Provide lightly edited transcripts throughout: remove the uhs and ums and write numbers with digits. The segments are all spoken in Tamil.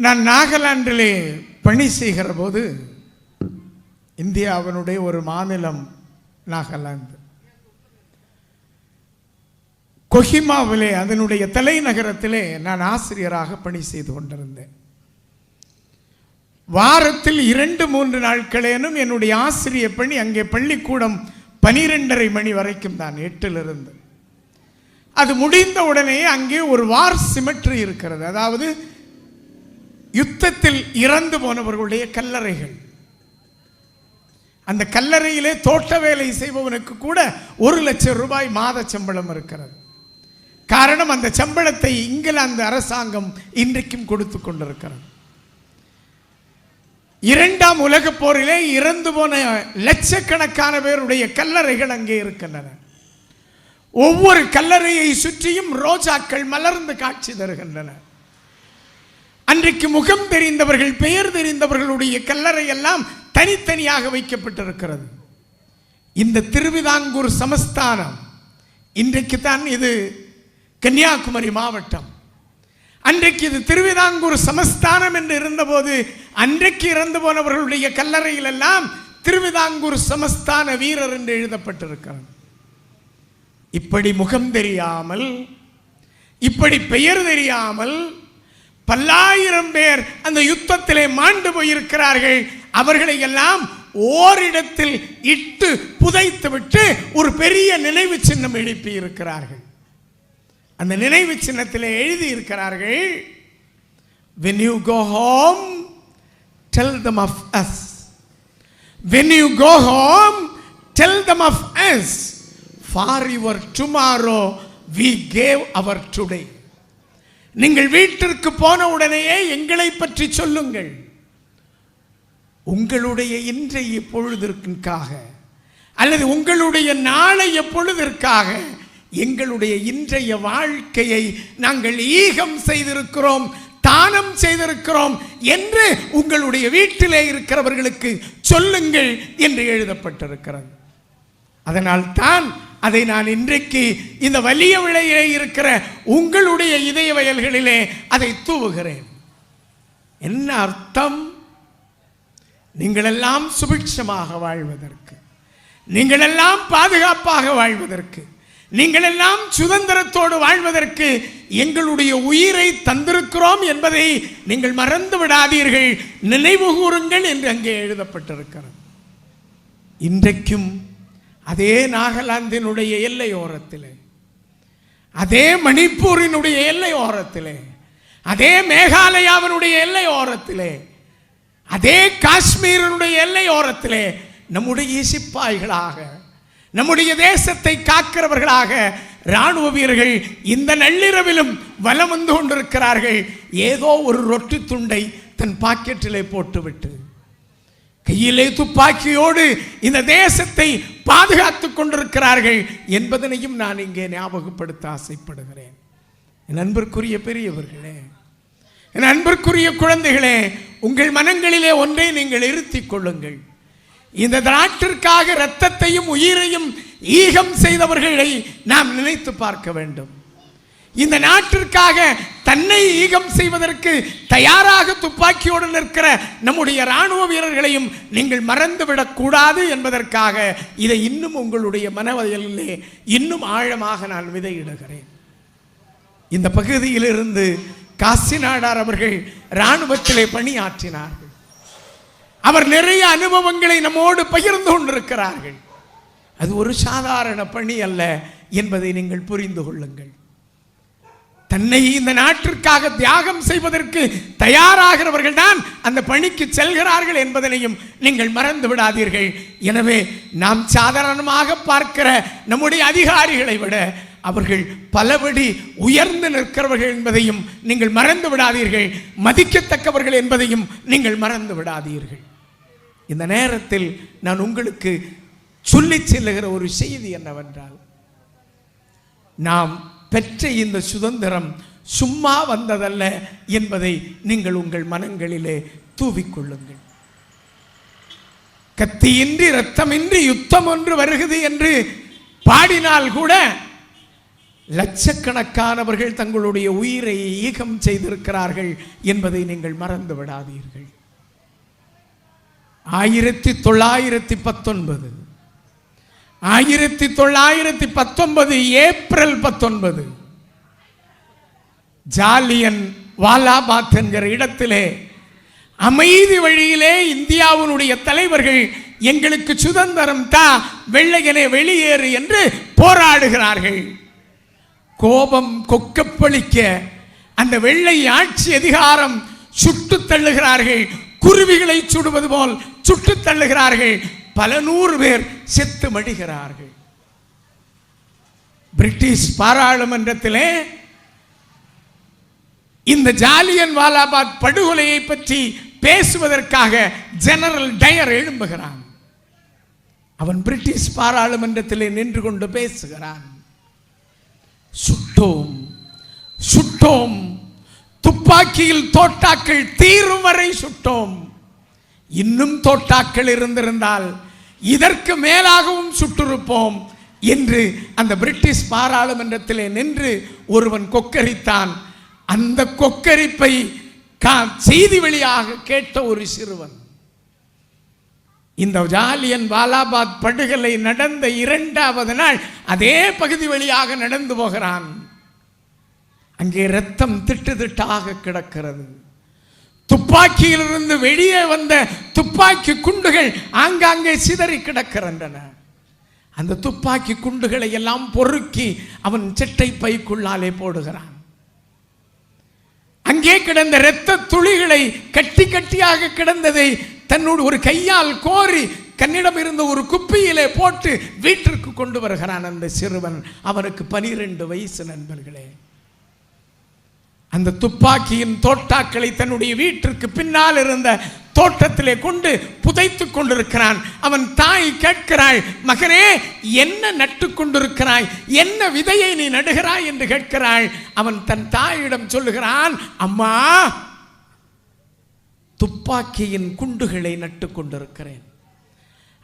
நான் நாகாலாந்திலே பணி செய்கிற போது, இந்தியாவினுடைய ஒரு மாநிலம் நாகாலாந்து, கொஹிமாவிலே அதனுடைய தலைநகரத்திலே நான் ஆசிரியராக பணி செய்து கொண்டிருந்தேன். வாரத்தில் 2-3 நாட்களேனும் என்னுடைய ஆசிரிய பணி அங்கே பள்ளிக்கூடம் 12:30 மணி வரைக்கும் தான், 8 அது முடிந்த உடனே அங்கே ஒரு வார் சிமெட்ரி இருக்கிறது. அதாவது யுத்தத்தில் இறந்து போனவர்களுடைய கல்லறைகள். அந்த கல்லறையிலே தோட்ட வேலை செய்பவனுக்கு கூட 1 லட்சம் ரூபாய் மாத சம்பளம் இருக்கிறது. காரணம், அந்த சம்பளத்தை இங்கிலாந்து அரசாங்கம் இன்றைக்கும் கொடுத்து கொண்டிருக்கிறது. 2ஆம் உலகப் போரிலே இறந்து போன லட்சக்கணக்கான பேருடைய கல்லறைகள் அங்கே இருக்கின்றன. ஒவ்வொரு கல்லறையை சுற்றியும் ரோஜாக்கள் மலர்ந்து காட்சி தருகின்றன. அன்றைக்கு முகம் தெரிந்தவர்கள், பெயர் தெரிந்தவர்களுடைய கல்லறை எல்லாம் தனித்தனியாக வைக்கப்பட்டிருக்கிறது. இந்த திருவிதாங்கூர் சமஸ்தானம், இன்றைக்கு தான் இது கன்னியாகுமரி மாவட்டம், அன்றைக்கு இது திருவிதாங்கூர் சமஸ்தானம் என்று இருந்தபோது அன்றைக்கு இறந்து போனவர்களுடைய கல்லறையில் எல்லாம் திருவிதாங்கூர் சமஸ்தான வீரர் என்று எழுதப்பட்டிருக்கிறது. இப்படி முகம் தெரியாமல், இப்படி பெயர் தெரியாமல் பல்லாயிரம் பேர் அந்த யுத்தத்திலே மாண்டு போயிருக்கிறார்கள். அவர்களை எல்லாம் ஓரிடத்தில் இட்டு புதைத்து விட்டு ஒரு பெரிய நினைவு சின்னம் எழுப்பி இருக்கிறார்கள். அந்த நினைவு சின்னத்திலே எழுதி இருக்கிறார்கள், when you go home tell them of us, when you go home tell them of us, for your tomorrow we gave our today. நீங்கள் வீட்டிற்கு போன உடனேயே எங்களை பற்றி சொல்லுங்கள். உங்களுடைய இன்றைய பொழுதிற்காக அல்லது உங்களுடைய நாளைய பொழுதிற்காக எங்களுடைய இன்றைய வாழ்க்கையை நாங்கள் ஈகம் செய்திருக்கிறோம், தானம் செய்திருக்கிறோம் என்று உங்களுடைய வீட்டிலே இருக்கிறவர்களுக்கு சொல்லுங்கள் என்று எழுதப்பட்டிருக்கிறது. அதனால் தான் அதை நான் இன்றைக்கு இந்த வலிய விளையிலே இருக்கிற உங்களுடைய இதய வயல்களிலே அதை தூவுகிறேன். என்ன அர்த்தம்? நீங்களெல்லாம் சுபிட்சமாக வாழ்வதற்கு, நீங்களெல்லாம் பாதுகாப்பாக வாழ்வதற்கு, நீங்களெல்லாம் சுதந்திரத்தோடு வாழ்வதற்கு எங்களுடைய உயிரை தந்திருக்கிறோம் என்பதை நீங்கள் மறந்து விடாதீர்கள், நினைவு கூறுங்கள் என்று அங்கே எழுதப்பட்டிருக்கிறது. இன்றைக்கும் அதே நாகாலாந்தினுடைய எல்லையோரத்திலே, அதே மணிப்பூரினுடைய எல்லையோரத்திலே, அதே மேகாலயாவினுடைய எல்லையோரத்திலே, அதே காஷ்மீரினுடைய எல்லையோரத்திலே நம்முடைய சிப்பாய்களாக, நம்முடைய தேசத்தை காக்கிறவர்களாக ராணுவ வீரர்கள் இந்த நள்ளிரவிலும் வலம் வந்து கொண்டிருக்கிறார்கள். ஏதோ ஒரு ரொட்டி துண்டை தன் பாக்கெட்டிலே போட்டுவிட்டு கையிலே துப்பாக்கியோடு இந்த தேசத்தை பாதுகாத்துக் கொண்டிருக்கிறார்கள் என்பதனையும் நான் இங்கே ஞாபகப்படுத்த ஆசைப்படுகிறேன். என் அன்பிற்குரிய பெரியவர்களே, என் அன்பிற்குரிய குழந்தைகளே, உங்கள் மனங்களிலே ஒன்றை நீங்கள் இருத்திக் கொள்ளுங்கள். இந்த நாட்டிற்காக இரத்தத்தையும் உயிரையும் ஈகம் செய்தவர்களை நாம் நினைத்து பார்க்க வேண்டும். இந்த நாட்டிற்காக தன்னை ஈகம் செய்வதற்கு தயாராக துப்பாக்கியோடு நிற்கிற நம்முடைய ராணுவ வீரர்களையும் நீங்கள் மறந்துவிடக் கூடாது என்பதற்காக இதை இன்னும் உங்களுடைய மனவயலிலே இன்னும் ஆழமாக நான் விதையிடுகிறேன். இந்த பகுதியிலிருந்து காசிநாடார் அவர்கள் இராணுவத்திலே பணியாற்றினார்கள். அவர் நிறைய அனுபவங்களை நம்மோடு பகிர்ந்து கொண்டிருக்கிறார்கள். அது ஒரு சாதாரண பணி அல்ல என்பதை நீங்கள் புரிந்து கொள்ளுங்கள். தன்னை இந்த நாட்டிற்காக தியாகம் செய்வதற்கு தயாராகிறவர்கள் தான் அந்த பணிக்கு செல்கிறார்கள் என்பதனையும் நீங்கள் மறந்து விடாதீர்கள். எனவே நாம் சாதாரணமாக பார்க்கிற நம்முடைய அதிகாரிகளை விட அவர்கள் பலபடி உயர்ந்து நிற்கிறவர்கள் என்பதையும் நீங்கள் மறந்து விடாதீர்கள். மதிக்கத்தக்கவர்கள் என்பதையும் நீங்கள் மறந்து விடாதீர்கள். இந்த நேரத்தில் நான் உங்களுக்கு சொல்லி செல்லுகிற ஒரு செய்தி என்னவென்றால், நாம் பெற்ற இந்த சுதந்திரம் சும்மா வந்ததல்ல என்பதை நீங்கள் உங்கள் மனங்களிலே தூவிக்கொள்ளுங்கள். கத்தியின்றி இரத்தமின்றி யுத்தம் ஒன்று வருகிறது என்று பாடினால் கூட லட்சக்கணக்கானவர்கள் தங்களுடைய உயிரை ஈகம் செய்திருக்கிறார்கள் என்பதை நீங்கள் மறந்து விடாதீர்கள். 1919 ஏப்ரல் 19 ஜாலியன் வாலாபாத் என்கிற இடத்திலே அமைதி வழியிலே இந்தியாவினுடைய தலைவர்கள் எங்களுக்கு சுதந்திரம் தா, வெள்ளையனே வெளியேறு என்று போராடுகிறார்கள். கோபம் கொக்கப்பளிக்க அந்த வெள்ளை ஆட்சி அதிகாரம் சுட்டு தள்ளுகிறார்கள். குருவிகளை சுடுவது போல் சுட்டு தள்ளுகிறார்கள். பல நூறு பேர் செத்து மடிகிறார்கள். பிரிட்டிஷ் பாராளுமன்றத்திலே இந்த ஜாலியன் வாலாபாத் படுகொலையை பற்றி பேசுவதற்காக ஜெனரல் டயர் எழும்புகிறான். அவன் பிரிட்டிஷ் பாராளுமன்றத்திலே நின்று கொண்டு பேசுகிறான். சுட்டோம் சுட்டோம், துப்பாக்கியில் தோட்டாக்கள் தீரும் வரை சுட்டோம். இன்னும் தோட்டாக்கள் இருந்திருந்தால் இதற்கு மேலாகவும் சுட்டிருப்போம் என்று அந்த பிரிட்டிஷ் பாராளுமன்றத்திலே நின்று ஒருவன் கொக்கரித்தான். அந்த கொக்கரிப்பை செய்தி வழியாக கேட்ட ஒரு சிறுவன் இந்த ஜாலியன் வாலாபாத் படுகொலை நடந்த 2வது நாள் அதே பகுதி வழியாக நடந்து போகிறான். அங்கே இரத்தம் திட்டு திட்டாக கிடக்கிறது. துப்பாக்கியிலிருந்து வெளியே வந்த துப்பாக்கி குண்டுகள் ஆங்காங்கே சிதறி கிடக்கின்றன. அந்த துப்பாக்கி குண்டுகளை எல்லாம் பொறுக்கி அவன் செட்டை பைக்குள்ளாலே போடுகிறான். அங்கே கிடந்த இரத்த துளிகளை கட்டி கட்டியாக கிடந்ததை தன்னோடு ஒரு கையால் கோரி கண்ணிடம் இருந்த ஒரு குப்பியிலே போட்டு வீட்டிற்கு கொண்டு வருகிறான் அந்த சிறுவன். அவனுக்கு 12 வயசு நண்பர்களே. அந்த துப்பாக்கியின் தோட்டாக்களை தன்னுடைய வீட்டிற்கு பின்னால் இருந்த தோட்டத்திலே கொண்டு புதைத்துக் கொண்டிருக்கிறான். அவன் தாய் கேட்கிறாள், மகனே என்ன நட்டு கொண்டிருக்கிறாய், என்ன விதையை நீ நடுகிறாய் என்று கேட்கிறாள். அவன் தன் தாயிடம் சொல்லுகிறான், அம்மா துப்பாக்கியின் குண்டுகளை நட்டு கொண்டிருக்கிறேன்.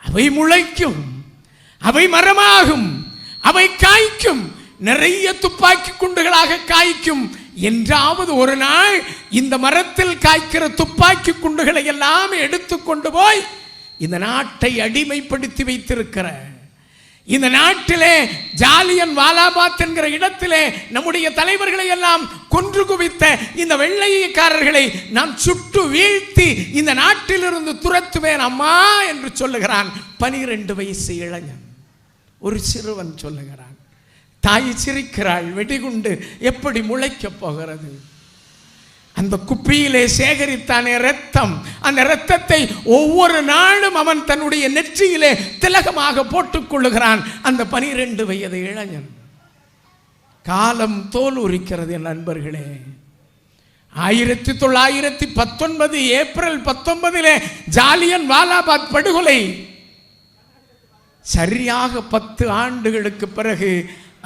அவை முளைக்கும், அவை மரமாகும், அவை காய்க்கும், நிறைய துப்பாக்கி குண்டுகளாக காய்க்கும். என்றாவது ஒரு நாள் இந்த மரத்தில் காய்க்கிற துப்பாக்கி குண்டுகளை எல்லாம் எடுத்துக்கொண்டு போய் இந்த நாட்டை அடிமைப்படுத்தி வைத்திருக்கிற இந்த நாட்டிலே ஜாலியன் வாலாபாத் என்கிற இடத்திலே நம்முடைய தலைவர்களை எல்லாம் கொன்று குவித்த இந்த வெள்ளையக்காரர்களை நான் சுட்டு வீழ்த்தி இந்த நாட்டிலிருந்து துரத்துவேன் அம்மா என்று சொல்லுகிறான். 12 வயசு இளைஞன், ஒரு சிறுவன் சொல்லுகிறான். தாய் சிரிக்கிறாள். வெடிகுண்டு எப்படி முளைக்கப் போகிறது? அந்த குப்பியிலே சேகரித்தானே இரத்தம், அந்த இரத்தத்தை ஒவ்வொரு நாளும் அவன் தன்னுடைய நெற்றியிலே திலகமாக போட்டுக் கொள்ளுகிறான். அந்த 12 வயது இளைஞன். காலம் தோல் உரிக்கிறது என் நண்பர்களே. 1919 ஏப்ரல் 19 ஜாலியன் வாலாபாத் படுகொலை சரியாக 10 ஆண்டுகளுக்கு பிறகு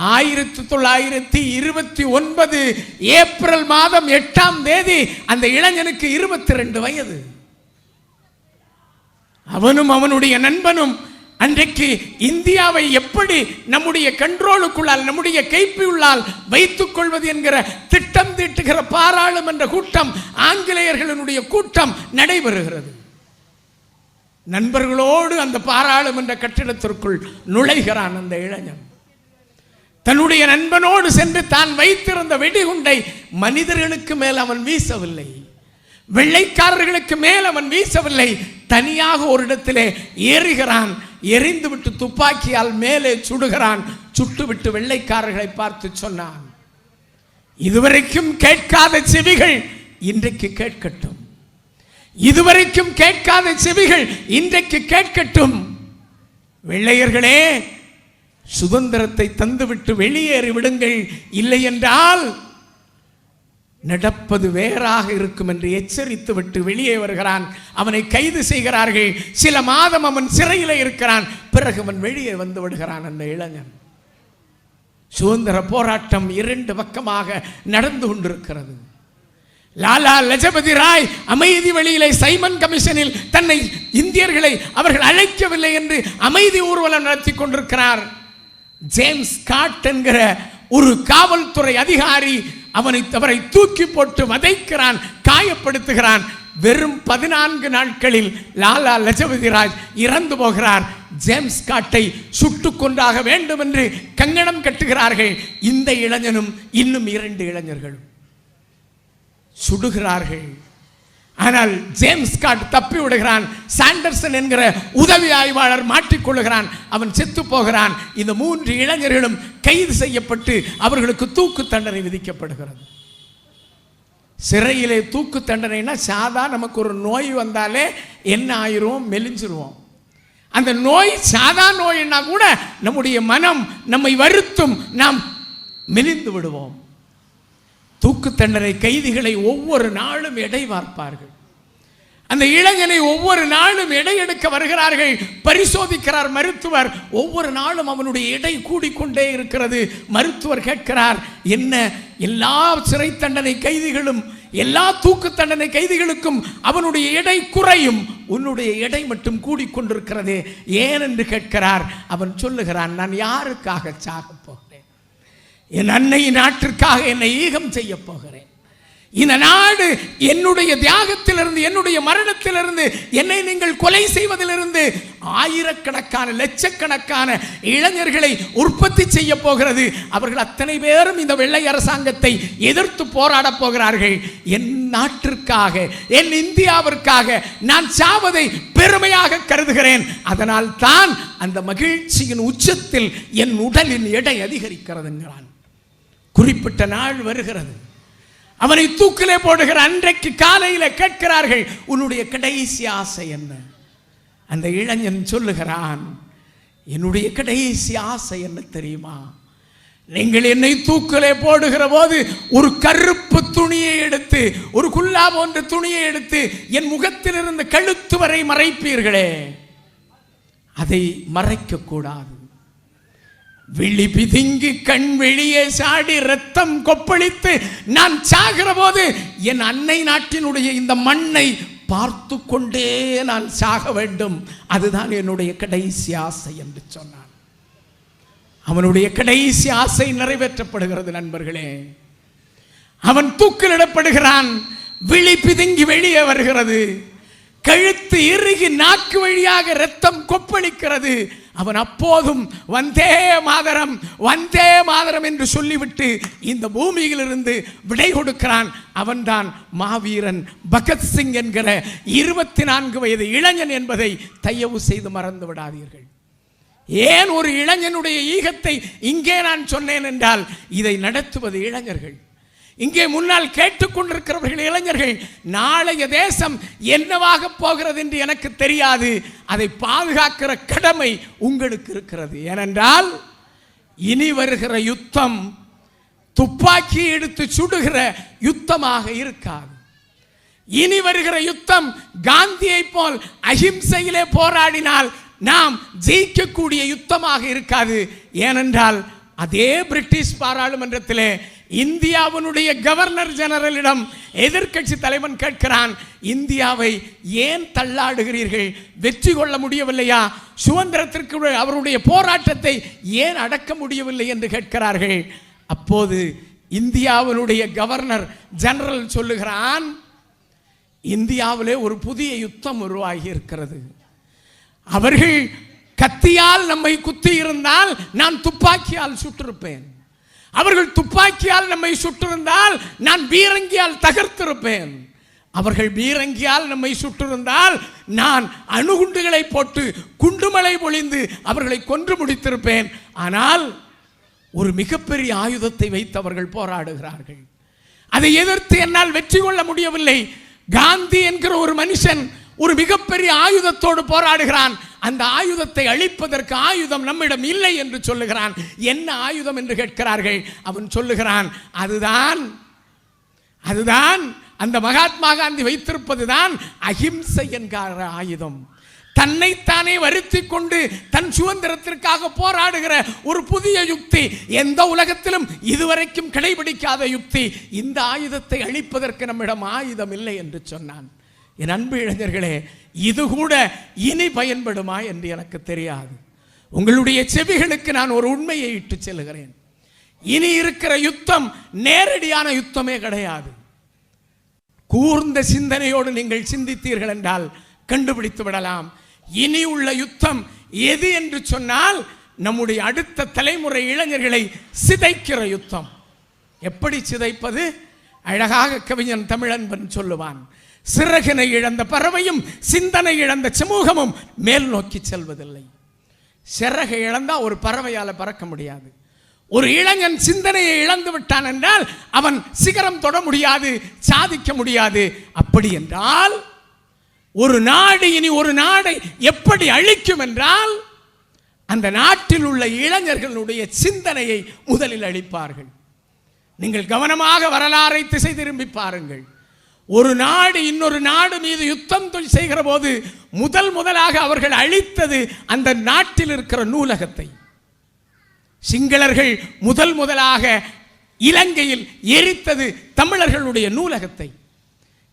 1929 ஏப்ரல் மாதம் 8ஆம் தேதி அந்த இளைஞனுக்கு 22 வயது. அவனும் அவனுடைய நண்பனும் அன்றைக்கு இந்தியாவை எப்படி நம்முடைய கண்ட்ரோலுக்குள்ளால், நம்முடைய கைப்பியுள்ளால் வைத்துக் கொள்வது என்கிற திட்டம் தீட்டுகிற பாராளுமன்ற கூட்டம், ஆங்கிலேயர்களுடைய கூட்டம் நடைபெறுகிறது. நண்பர்களோடு அந்த பாராளுமன்ற கட்டிடத்திற்குள் நுழைகிறான் அந்த இளைஞன். தன்னுடைய நண்பனோடு சென்று தான் வைத்திருந்த வெடிகுண்டை மனிதர்களுக்கு மேல் அவன் வீசவில்லை, வெள்ளைக்காரர்களுக்கு மேல் அவன் வீசவில்லை. தனியாக ஒரு இடத்திலே ஏறுகிறான். எரிந்துவிட்டு துப்பாக்கியால் மேலே சுடுகிறான். சுட்டுவிட்டு வெள்ளைக்காரர்களை பார்த்து சொன்னான், இதுவரைக்கும் கேட்காத செவிகள் இன்றைக்கு கேட்கட்டும், இதுவரைக்கும் கேட்காத செவிகள் இன்றைக்கு கேட்கட்டும். வெள்ளையர்களே, சுதந்திரத்தை தந்துவிட்டு வெளியேறி விடுங்கள், இல்லை என்றால் நடப்பது வேறாக இருக்கும் என்று எச்சரித்து விட்டு வெளியே வருகிறான். அவனை கைது செய்கிறார்கள். சில மாதம் அவன் சிறையில் இருக்கிறான். பிறகு அவன் வெளியே வந்து விடுகிறான். அந்த இளைஞன். சுதந்திர போராட்டம் 2 பக்கமாக நடந்து கொண்டிருக்கிறது. லாலா லஜபதி ராய் அமைதி வழியிலே சைமன் கமிஷனில் தன்னை இந்தியர்களை அவர்கள் அழைக்கவில்லை என்று அமைதி ஊர்வலம் நடத்தி கொண்டிருக்கிறார். ஜேம்ஸ் ஸ்காட் என்கிற ஒரு காவல்துறை அதிகாரி அவரை தூக்கி போட்டு வதைக்கிறான், காயப்படுத்துகிறான். வெறும் 14 நாட்களில் லாலா லஜபதி ராய் இறந்து போகிறார். ஜேம்ஸ் ஸ்காட்டை சுட்டுக் கொன்றாக வேண்டும் என்று கங்கணம் கட்டுகிறார்கள். இந்த இளைஞனும் இன்னும் 2 இளைஞர்களும் சுடுகிறார்கள். ஆனால் ஜேம்ஸ் ஸ்காட் தப்பி விடுகிறான். சாண்டர்சன் என்கிற உதவி ஆய்வாளர் மாட்டிக்கொள்ளுகிறான். அவன் செத்து போகிறான். இந்த 3 இளைஞர்களும் கைது செய்யப்பட்டு அவர்களுக்கு தூக்கு தண்டனை விதிக்கப்படுகிறது. சிறையிலே தூக்கு தண்டனைனா சாதா நமக்கு ஒரு நோய் வந்தாலே என்ன ஆயிரும், மெலிஞ்சிருவோம். அந்த நோய் சாதா நோய்னா கூட நம்முடைய மனம் நம்மை வருத்தும், நாம் மெலிந்து விடுவோம். தூக்கு தண்டனை கைதிகளை ஒவ்வொரு நாளும் எடை பார்ப்பார்கள். அந்த இளைஞனை ஒவ்வொரு நாளும் எடை எடுக்க வருகிறார்கள். பரிசோதிக்கிறார் மருத்துவர். ஒவ்வொரு நாளும் அவனுடைய எடை கூடிக்கொண்டே இருக்கிறது. மருத்துவர் கேட்கிறார், என்ன எல்லா சிறை தண்டனை கைதிகளும், எல்லா தூக்கு தண்டனை கைதிகளுக்கும் அவனுடைய எடை குறையும், உன்னுடைய எடை மட்டும் கூடிக்கொண்டிருக்கிறதே ஏன் என்று கேட்கிறார். அவன் சொல்லுகிறான், நான் யாருக்காக சாக போகிறேன்? என் அன்னை நாட்டிற்காக என்னை ஈகம் செய்ய போகிறேன். இந்த நாடு என்னுடைய தியாகத்திலிருந்து, என்னுடைய மரணத்திலிருந்து, என்னை நீங்கள் கொலை செய்வதிலிருந்து ஆயிரக்கணக்கான லட்சக்கணக்கான இளைஞர்களை உற்பத்தி செய்ய போகிறது. அவர்கள் அத்தனை பேரும் இந்த வெள்ளை அரசாங்கத்தை எதிர்த்து போராட போகிறார்கள். என் நாட்டிற்காக, என் இந்தியாவிற்காக நான் சாவதை பெருமையாக கருதுகிறேன். அதனால் தான் அந்த மகிழ்ச்சியின் உச்சத்தில் என் உடலின் எடை அதிகரிக்கிறதுங்கிறான். குறிப்பிட்ட நாள் வருகிறது, அவனை தூக்கிலே போடுகிற அன்றைக்கு காலையில் கேட்கிறார்கள், உன்னுடைய கடைசி ஆசை என்ன? அந்த இளைஞன் சொல்லுகிறான், என்னுடைய கடைசி ஆசை என்ன தெரியுமா? நீங்கள் என்னை தூக்கிலே போடுகிற போது ஒரு கருப்பு துணியை எடுத்து, ஒரு குல்லா போன்ற துணியை எடுத்து என் முகத்திலிருந்து கழுத்து வரை மறைப்பீர்களே, அதை மறைக்க கூடாது. விழி பிதுங்கி கண் வெளியே சாடி ரத்தம் கொப்பளித்து நான் சாகிற போது என் அன்னை நாட்டினுடைய இந்த மண்ணை பார்த்து கொண்டே நான் சாக வேண்டும். அதுதான் என்னுடைய கடைசி ஆசை என்று சொன்னான். அவனுடைய கடைசி ஆசை நிறைவேற்றப்படுகிறது நண்பர்களே. அவன் தூக்கிலிடப்படுகிறான். விழி பிதுங்கி வெளியே வருகிறது. கழுத்து இறுகி நாக்கு வழியாக ரத்தம் கொப்பளிக்கிறது. அவன் அப்போதும் வந்தே மாதரம், வந்தே மாதரம் என்று சொல்லிவிட்டு இந்த பூமியிலிருந்து விடை கொடுக்கிறான். அவன்தான் மாவீரன் பகத்சிங் என்கிற 24 வயது இளைஞன் என்பதை தயவு செய்து மறந்து விடாதீர்கள். ஏன் ஒரு இளைஞனுடைய ஈகத்தை இங்கே நான் சொன்னேன் என்றால், இதை நடத்துவது இளைஞர்கள். இங்கே முன்னால் கேட்டுக்கொண்டிருக்கிறவர்கள் இளைஞர்கள். நாளைய தேசம் என்னவாக போகிறது என்று எனக்கு தெரியாது. அதை பாதுகாக்கிற கடமை உங்களுக்கு இருக்கிறது. ஏனென்றால் இனி வருகிற யுத்தம் துப்பாக்கி எடுத்து சுடுகிற யுத்தமாக இருக்காது. இனி வருகிற யுத்தம் காந்தியை போல் அஹிம்சையிலே போராடினால் நாம் ஜெயிக்கக்கூடிய யுத்தமாக இருக்காது. ஏனென்றால் அதே பிரிட்டிஷ் பாராளுமன்றத்திலே இந்தியாவினுடைய கவர்னர் ஜெனரலிடம் எதிர்க்கட்சி தலைவன் கேட்கிறான், இந்தியாவை ஏன் தள்ளாடுகிறீர்கள்? வெற்றி கொள்ள முடியவில்லையா? சுதந்திரத்திற்கு அவருடைய போராட்டத்தை ஏன் அடக்க முடியவில்லை என்று கேட்கிறார்கள். அப்போது இந்தியாவினுடைய கவர்னர் ஜெனரல் சொல்லுகிறான், இந்தியாவிலே ஒரு புதிய யுத்தம் உருவாகி இருக்கிறது. அவர்கள் கத்தியால் நம்மை குத்தி இருந்தால் நான் துப்பாக்கியால் சுட்டிருப்பேன். அவர்கள் துப்பாக்கியால் நம்மை சுட்டிருந்தால் நான் பீரங்கியால் தகர்த்திருப்பேன். அவர்கள் பீரங்கியால் நம்மை சுட்டிருந்தால் நான் அணுகுண்டுகளை போட்டு குண்டுமலை பொழிந்து அவர்களை கொன்று முடித்திருப்பேன். ஆனால் ஒரு மிகப்பெரிய ஆயுதத்தை வைத்து அவர்கள் போராடுகிறார்கள். அதை எதிர்த்து என்னால் வெற்றி கொள்ள முடியவில்லை. காந்தி என்கிற ஒரு மனுஷன் ஒரு மிகப்பெரிய ஆயுதத்தோடு போராடுகிறான். அந்த ஆயுதத்தை அழிப்பதற்கு ஆயுதம் நம்மிடம் இல்லை என்று சொல்லுகிறான். என்ன ஆயுதம் என்று கேட்கிறார்கள். அவன் சொல்லுகிறான், அதுதான் அந்த மகாத்மா காந்தி வைத்திருப்பதுதான் அஹிம்சை என்கிற ஆயுதம். தன்னைத்தானே வருத்தி கொண்டு தன் சுதந்திரத்திற்காக போராடுகிற ஒரு புதிய யுக்தி, எந்த உலகத்திலும் இதுவரைக்கும் கடைபிடிக்காத யுக்தி. இந்த ஆயுதத்தை அழிப்பதற்கு நம்மிடம் ஆயுதம் இல்லை என்று சொன்னான். என் அன்பு இளைஞர்களே, இது கூட இனி பயன்படுமா என்று எனக்கு தெரியாது. உங்களுடைய செவிகளுக்கு நான் ஒரு உண்மையை இட்டு செல்கிறேன். இனி இருக்கிற யுத்தம் நேரடியான யுத்தமே கிடையாது. கூர்ந்த சிந்தனையோடு நீங்கள் சிந்தித்தீர்கள் என்றால் கண்டுபிடித்து விடலாம். இனி உள்ள யுத்தம் எது என்று சொன்னால், நம்முடைய அடுத்த தலைமுறை இளைஞர்களை சிதைக்கிற யுத்தம். எப்படி சிதைப்பது? அழகாக கவிஞன் தமிழன்பன் சொல்லுவான், சிறகினை இழந்த பறவையும் சிந்தனை இழந்த சமூகமும் மேல் நோக்கி செல்வதில்லை. சிறகை இழந்தா ஒரு பறவையால பறக்க முடியாது. ஒரு இளைஞன் சிந்தனையை இழந்து விட்டான் என்றால் அவன் சிகரம் தொட முடியாது, சாதிக்க முடியாது. அப்படி என்றால் ஒரு நாடு இனி ஒரு நாடை எப்படி அழிக்கும் என்றால், அந்த நாட்டில் உள்ள இளைஞர்களுடைய சிந்தனையை முதலில் அழிப்பார்கள். நீங்கள் கவனமாக வரலாறை திசை திரும்பி பாருங்கள். ஒரு நாடு இன்னொரு நாடு மீது யுத்தம் செய்கிற போது முதலாக அவர்கள் அழித்தது அந்த நாட்டில் இருக்கிற நூலகத்தை. சிங்களர்கள் முதலாக இலங்கையில் எரித்தது தமிழர்களுடைய நூலகத்தை.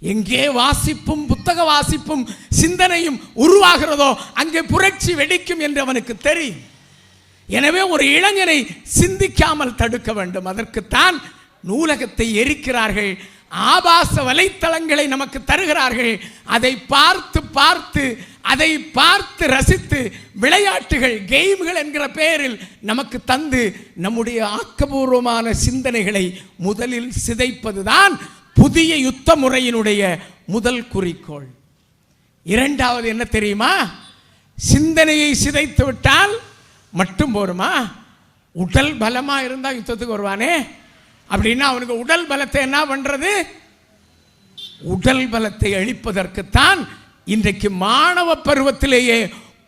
எங்கே வாசிப்பும் புத்தக வாசிப்பும் சிந்தனையும் உருவாகிறதோ அங்கே புரட்சி வெடிக்கும் என்று அவனுக்கு தெரியும். எனவே ஒரு இளைஞனை சிந்திக்காமல் தடுக்க வேண்டும். அதற்குத்தான் நூலகத்தை எரிக்கிறார்கள். ஆபாச வலைத்தளங்களை நமக்கு தருகிறார்கள். அதை பார்த்து ரசித்து விளையாட்டுகள், கேம்கள் என்கிற பெயரில் நமக்கு தந்து நம்முடைய ஆக்கபூர்வமான சிந்தனைகளை முதலில் சிதைப்பதுதான் புதிய யுத்த முறையினுடைய முதல் குறிக்கோள். இரண்டாவது என்ன தெரியுமா? சிந்தனையை சிதைத்து விட்டால் மட்டும் போருமா? உடல் பலமா இருந்தா யுத்தத்துக்கு வருவானே. அப்படின்னா அவனுக்கு உடல் பலத்தை என்ன பண்றது? உடல் பலத்தை அழிப்பதற்குத்தான் இன்றைக்கு மாணவ பருவத்திலேயே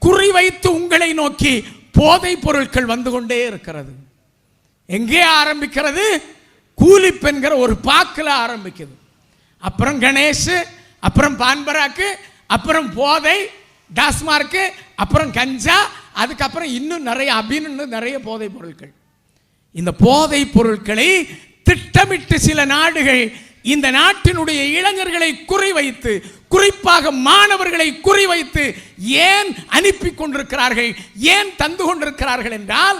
குறிவைத்து உங்களை நோக்கி போதைப் பொருட்கள் வந்து கொண்டே இருக்கிறது. எங்கே ஆரம்பிக்கிறது? கூலிப் என்கிற ஒரு பாக்கில் ஆரம்பிக்குது. அப்புறம் கணேஷ், அப்புறம் பான்பராக்கு, அப்புறம் போதை டாஸ்மார்க்கு, அப்புறம் கஞ்சா, அதுக்கப்புறம் இன்னும் நிறைய அபின்னு நிறைய போதைப் பொருட்கள். இந்த போதைப் பொருட்களை திட்டமிட்டு சில நாடுகள் இந்த நாட்டினுடைய இளைஞர்களை குறிவைத்து, குறிப்பாக மாணவர்களை குறிவைத்து ஏன் அனுப்பி கொண்டிருக்கிறார்கள், ஏன் தந்து கொண்டிருக்கிறார்கள் என்றால்,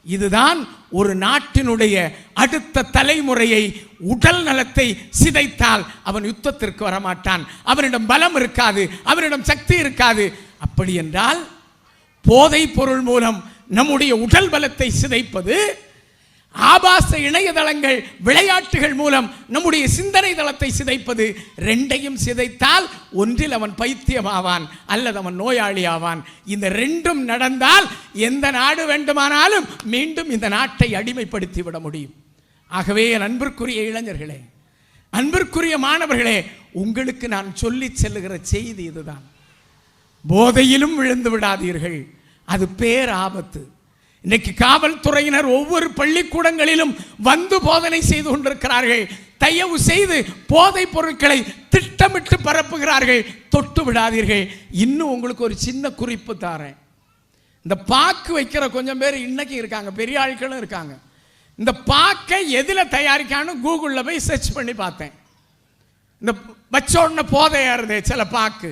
இதுதான் ஒரு நாட்டினுடைய அடுத்த தலைமுறையை உடல் நலத்தை சிதைத்தால் அவன் யுத்தத்திற்கு வரமாட்டான். அவனிடம் பலம் இருக்காது, அவனிடம் சக்தி இருக்காது. அப்படி என்றால் போதைப் பொருள் மூலம் நம்முடைய உடல் பலத்தை சிதைப்பது, ஆபாச இணையதளங்கள் விளையாட்டுகள் மூலம் நம்முடைய சிந்தனை தளத்தை சிதைப்பது, ரெண்டையும் சிதைத்தால் ஒன்றில் அவன் பைத்தியமாவான் அல்லது அவன் நோயாளி ஆவான். இந்த ரெண்டும் நடந்தால் எந்த நாடு வேண்டுமானாலும் மீண்டும் இந்த நாட்டை அடிமைப்படுத்தி விட முடியும். ஆகவே என் அன்பிற்குரிய இளைஞர்களே, அன்பிற்குரிய மாணவர்களே, உங்களுக்கு நான் சொல்லி செல்லுகிற செய்தி இதுதான். போதையிலும் விழுந்து விடாதீர்கள், அது பேராபத்து. இன்னைக்கு காவல்துறையினர் ஒவ்வொரு பள்ளிக்கூடங்களிலும் வந்து போதனை செய்து கொண்டிருக்கிறார்கள். தயவு செய்து போதைப் பொருட்களை திட்டமிட்டு பரப்புகிறார்கள், தொட்டு விடாதீர்கள். இன்னும் உங்களுக்கு ஒரு சின்ன குறிப்பு தாரேன். இந்த பாக்கு வைக்கிற கொஞ்சம் பேர் இன்னைக்கு இருக்காங்க, பெரிய ஆட்களும் இருக்காங்க. இந்த பாக்கை எதில் தயாரிக்கான்னு கூகுளில் போய் சர்ச் பண்ணி பார்த்தேன். இந்த வச்சோடனே போதையாருதே சில பாக்கு,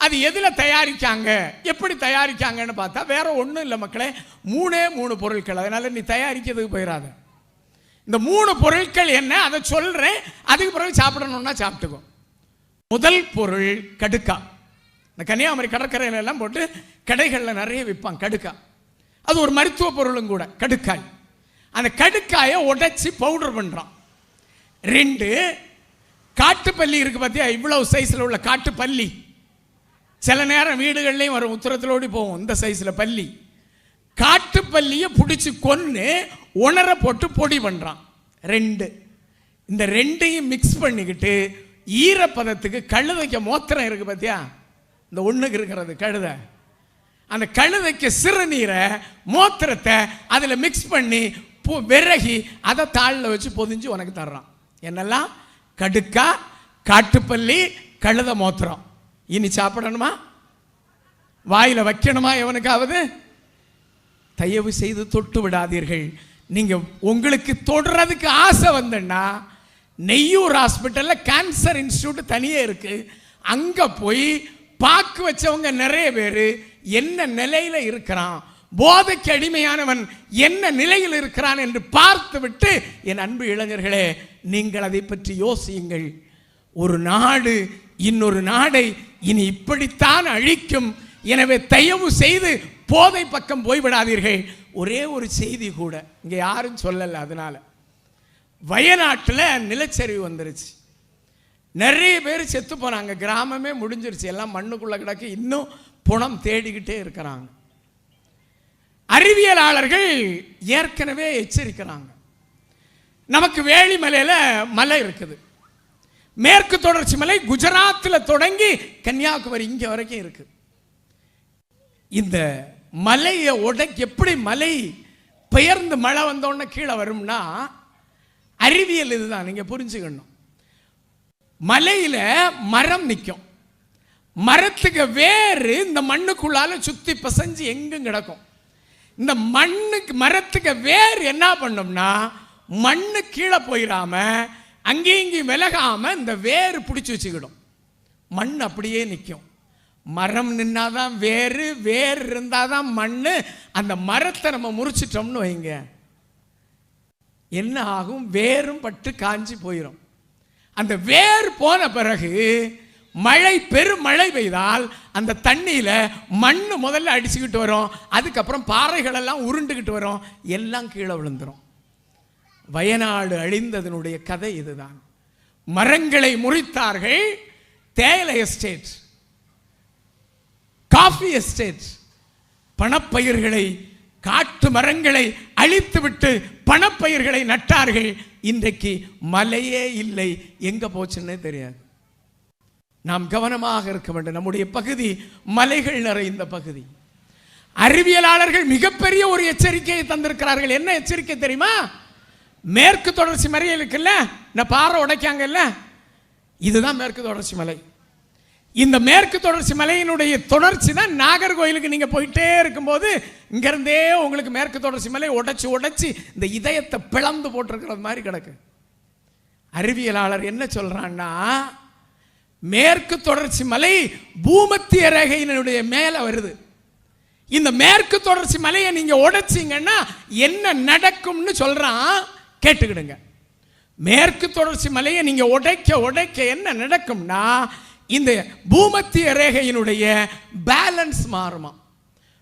அது எதில் தயாரிக்காங்க, எப்படி தயாரிக்காங்கன்னு பார்த்தா வேற ஒன்றும் இல்லை மக்களே, மூணு பொருட்கள். அதனால நீ தயாரிக்கிறதுக்கு போயிடாத. இந்த 3 பொருட்கள் என்ன அதை சொல்றேன், அதுக்கு பிறகு சாப்பிடணும்னா சாப்பிட்டுக்கோ. முதல் பொருள் கடுக்கா. இந்த கன்னியாகுமரி கடற்கரையில எல்லாம் போட்டு கடைகளில் நிறைய விற்பாங்க கடுக்கா. அது ஒரு மருத்துவ பொருளும் கூட, கடுக்காய். அந்த கடுக்காயை உடைச்சி பவுடர் பண்றான். 2 காட்டுப்பள்ளி இருக்கு பார்த்தியா, இவ்வளவு சைஸ்ல உள்ள காட்டுப்பள்ளி, சில நேரம் வீடுகள்லையும் வரும், உத்தரத்திலோடி போவோம் இந்த சைஸ்ல பள்ளி. காட்டுப்பள்ளியை பிடிச்சி கொன்று உணர போட்டு பொடி பண்றான். 2 இந்த 2ஐயும் மிக்ஸ் பண்ணிக்கிட்டு ஈரப்பதத்துக்கு கழுதைக்க மூத்திரம் இருக்கு பார்த்தியா, இந்த ஒண்ணுக்கு இருக்கிறது கழுதை, அந்த கழுதைக்கு சிறுநீரை மூத்திரத்தை அதில் மிக்ஸ் பண்ணி விறகி அதை தாளில் வச்சு பொதிஞ்சு உனக்கு தர்றான். என்னெல்லாம்? கடுக்கா, காட்டுப்பள்ளி, கழுதை மூத்திரம். இனி சாப்பிடணுமா? வாயில வைக்கணுமா எவனுக்காவது? தயவு செய்து தொட்டு விடாதீர்கள். நீங்க உங்களுக்கு தொடுறதுக்கு ஆசை வந்தா நெய்யூர் ஹாஸ்பிட்டல்ல கேன்சர் இன்ஸ்டிடியூட் தனியே இருக்கு, அங்க போய் பாக்கு வச்சவங்க நிறைய பேர் என்ன நிலையில இருக்கிறான், போதைக்கு அடிமையானவன் என்ன நிலையில் இருக்கிறான் என்று பார்த்துவிட்டு, என் அன்பு இளைஞர்களே, நீங்கள் அதை பற்றி யோசியுங்கள். ஒரு நாடு இன்னொரு நாடை இனி இப்படித்தான் அழிக்கும். எனவே தயவு செய்து போதை பக்கம் போய்விடாதீர்கள். ஒரே ஒரு செய்தி கூட இங்கே யாரும் சொல்லல. அதனால வயநாட்டில் நிலச்சரிவு வந்துருச்சு. நிறைய பேர் செத்து போனாங்க. கிராமமே முடிஞ்சிருச்சு. எல்லாம் மண்ணுக்குள்ள கிடக்கு. இன்னும் புணம் தேடிக்கிட்டே இருக்கிறாங்க. அறிவியலாளர்கள் ஏற்கனவே எச்சரிக்கிறாங்க. நமக்கு வேளிமலையில் மலை இருக்குது. மேற்கு தொடர்ச்சி மலை குஜராத்தில் தொடங்கி கன்னியாகுமரி இங்கே வரைக்கும் இருக்கு. இந்த மலையை எப்படி மலை பெயர்ந்து மழை வந்தோடனே கீழே வரும்னா, அறிவியல் இதுதான், நீங்க புரிஞ்சுக்கணும். மலையில மரம் நிற்கும். மரத்துக்கு வேறு இந்த மண்ணுக்குள்ளால சுத்தி பசஞ்சு எங்கும் கிடக்கும். இந்த மரத்துக்கு வேறு என்ன பண்ணும்னா, மண்ணு கீழே போயிடாம அங்கேயும் இங்கேயும் விலகாம இந்த வேறு பிடிச்சி வச்சுக்கிடும். மண் அப்படியே நிற்கும். மரம் நின்னாதான் வேறு, வேறு இருந்தாதான் மண்ணு. அந்த மரத்தை நம்ம முறிச்சிட்டோம்னு வைங்க, என்ன ஆகும்? வேரும் பட்டு காஞ்சி போயிடும். அந்த வேர் போன பிறகு மழை, பெருமழை பெய்தால் அந்த தண்ணியில மண்ணு முதல்ல அடிச்சுக்கிட்டு வரும். அதுக்கப்புறம் பாறைகள் எல்லாம் உருண்டுகிட்டு வரும். எல்லாம் கீழே விழுந்துரும். வயநாடு அழிந்ததனுடைய கதை இதுதான். மரங்களை முறித்தார்கள். தேயிலை எஸ்டேட், காஃபி எஸ்டேட், பணப்பயிர்களை, காட்டு மரங்களை அழித்துவிட்டு பணப்பயிர்களை நட்டார்கள். இன்றைக்கு மலையே இல்லை, எங்க போச்சுன்னே தெரியாது. நாம் கவனமாக இருக்க வேண்டும். நம்முடைய பகுதி மலைகள் நிறைந்த பகுதி. அறிவியலாளர்கள் மிகப்பெரிய ஒரு எச்சரிக்கையை தந்திருக்கிறார்கள். என்ன எச்சரிக்கை தெரியுமா? மேற்கு தொடர்ச்சி மலை இருக்குல்ல, இந்த பாறை உடைக்காங்கல்ல, இதுதான் மேற்கு தொடர்ச்சி மலை. இந்த மேற்கு தொடர்ச்சி மலையினுடைய தொடர்ச்சி தான் நாகர்கோயிலுக்கு நீங்க போயிட்டே இருக்கும்போது இங்கிருந்தே உங்களுக்கு மேற்கு தொடர்ச்சி மலை உடைச்சு உடைச்சு இந்த இதயத்தை பிளந்து போட்டிருக்கிறது மாதிரி கிடக்கு. அறிவியலாளர் என்ன சொல்றான்னா, மேற்கு தொடர்ச்சி மலை பூமத்திய ரேகையினுடைய மேல வருது. இந்த மேற்கு தொடர்ச்சி மலையை நீங்க உடைச்சிங்கன்னா என்ன நடக்கும்னு சொல்றான். கேட்டுக்கிடுங்க. மேற்கு தொடர்ச்சி மலையை நீங்க உடைக்க உடைக்க என்ன நடக்கும்னா, இந்த பூமத்திய ரேகையினுடைய பேலன்ஸ் மாறுமா.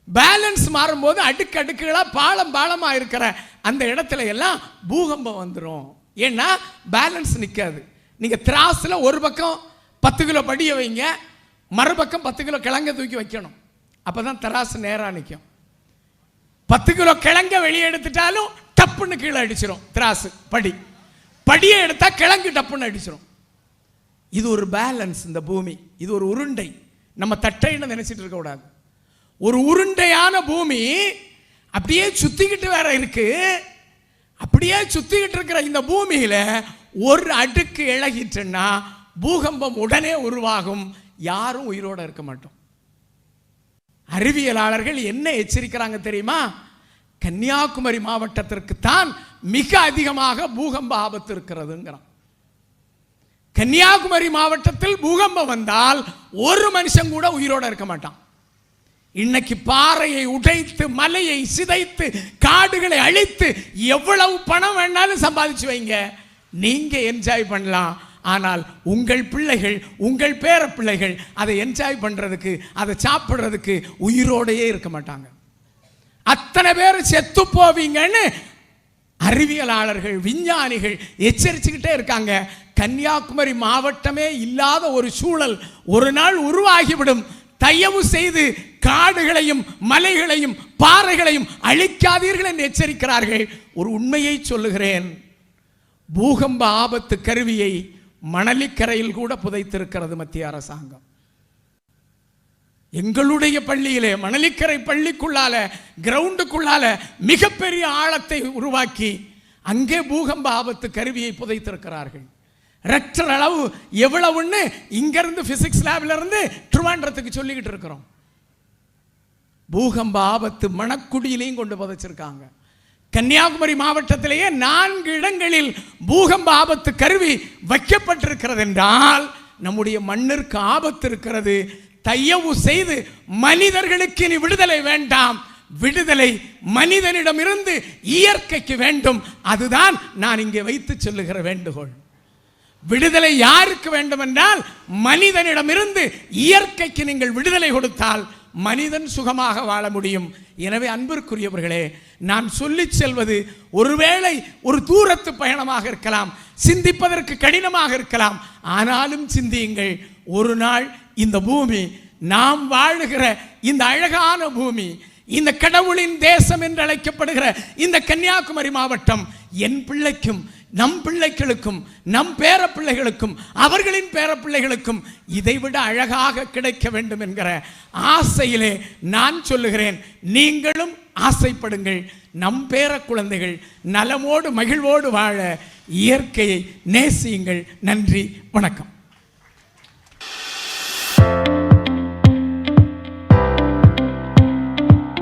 பேலன்ஸ் மாறும்போது அடுக்கு அடுக்குகளா, பாலம் பாலமா இருக்கிற அந்த இடத்துல எல்லாம் பூகம்பம் வந்துடும். ஏன்னா பேலன்ஸ் நிற்காது. நீங்க திராஸ்ல ஒரு பக்கம் 10 கிலோ படியை வைங்க, மறுபக்கம் 10 கிலோ கிழங்க தூக்கி வைக்கணும். அப்பதான் தராசு நேரா நிற்கும். 10 கிலோ கிழங்க வெளியே எடுத்துட்டாலும் டப்புன்னு கீழே அடிச்சிடும் திராசு. படியை எடுத்தா கிழங்கு டப்புன்னு அடிச்சிடும். இது ஒரு பேலன்ஸ். இந்த பூமி இது ஒரு உருண்டை. நம்ம தட்டைன்னு நினைச்சிட்டு இருக்க கூடாது. ஒரு உருண்டையான பூமி அப்படியே சுத்திக்கிட்டு வேற இருக்கு. அப்படியே சுத்திக்கிட்டு இருக்கிற இந்த பூமியில ஒரு அடுக்கு இழகிட்டுன்னா பூகம்பம் உடனே உருவாகும். யாரும் உயிரோட இருக்க மாட்டோம். அறிவியலாளர்கள் என்ன எச்சரிக்கிறாங்க தெரியுமா? கன்னியாகுமரி மாவட்டத்திற்கு தான் மிக அதிகமாக பூகம்ப ஆபத்து இருக்கிறதுங்கிறான். கன்னியாகுமரி மாவட்டத்தில் பூகம்பம் வந்தால் ஒரு மனுஷன் கூட உயிரோட இருக்க மாட்டான். இன்னைக்கு பாறையை உடைத்து, மலையை சிதைத்து, காடுகளை அழித்து எவ்வளவு பணம் வேணாலும் சம்பாதிச்சு வைங்க, நீங்க என்ஜாய் பண்ணலாம். ஆனால் உங்கள் பிள்ளைகள், உங்கள் பேர பிள்ளைகள் அதை என்ஜாய் பண்றதுக்கு, அதை சாப்பிடுறதுக்கு உயிரோடையே இருக்க மாட்டாங்க. அத்தனை பேர் செத்து போவீங்கன்னு அறிவியலாளர்கள், விஞ்ஞானிகள் எச்சரிச்சுக்கிட்டே இருக்காங்க. கன்னியாகுமரி மாவட்டமே இல்லாத ஒரு சூழல் ஒரு நாள் உருவாகிவிடும். தயவு செய்து காடுகளையும் மலைகளையும் பாறைகளையும் அழிக்காதீர்கள் என்று எச்சரிக்கிறார்கள். ஒரு உண்மையை சொல்லுகிறேன், பூகம்ப ஆபத்து கருவியை மணலிக்கரையில் கூட புதைத்திருக்கிறது மத்திய அரசாங்கம். எங்களுடைய பள்ளியிலே மணலிக்கரை பள்ளிக்குள்ளால, கிரவுண்டுக்குள்ளால மிகப்பெரிய ஆழத்தை உருவாக்கி அங்கே பூகம்ப ஆபத்து கருவியை புதைத்திருக்கிறார்கள். ரெக்டர் அளவு எவ்வளவுன்னு இங்கிருந்து பிசிக்ஸ் லேப்ல இருந்து திருவாண்டரத்துக்கு சொல்லிக்கிட்டு இருக்கிறோம். பூகம்ப ஆபத்து மணக்குடியிலையும் கொண்டு புதைச்சிருக்காங்க. கன்னியாகுமரி மாவட்டத்திலேயே 4 இடங்களில் பூகம்ப ஆபத்து கருவி வைக்கப்பட்டிருக்கிறது என்றால் நம்முடைய மண்ணிற்கு ஆபத்து இருக்கிறது. தயவு செய்து மனிதர்களுக்கு இனி விடுதலை வேண்டாம், விடுதலை மனிதனிடமிருந்து இயற்கைக்கு வேண்டும். அதுதான் நான் இங்கே வைத்து சொல்லுகிற வேண்டுகோள். விடுதலை யாருக்கு வேண்டும் என்றால், மனிதனிடமிருந்து இயற்கைக்கு நீங்கள் விடுதலை கொடுத்தால் மனிதன் சுகமாக வாழ முடியும். எனவே அன்பிற்குரியவர்களே, நான் சொல்லி செல்வது ஒருவேளை ஒரு தூரத்து பயணமாக இருக்கலாம், சிந்திப்பதற்கு கடினமாக இருக்கலாம். ஆனாலும் சிந்தியுங்கள். ஒரு நாள் இந்த பூமி, நாம் வாழுகிற இந்த அழகான பூமி, இந்த கடவுளின் தேசம் என்று அழைக்கப்படுகிற இந்த கன்னியாகுமரி மாவட்டம் என் பிள்ளைக்கும் நம் பிள்ளைகளுக்கும் நம் பேர பிள்ளைகளுக்கும் அவர்களின் பேர பிள்ளைகளுக்கும் இதைவிட அழகாக கிடைக்க வேண்டும் என்கிற ஆசையிலே நான் சொல்லுகிறேன். நீங்களும் ஆசைப்படுங்கள். நம் பேர குழந்தைகள் நலமோடு மகிழ்வோடு வாழ இயற்கையை நேசியுங்கள். நன்றி, வணக்கம்.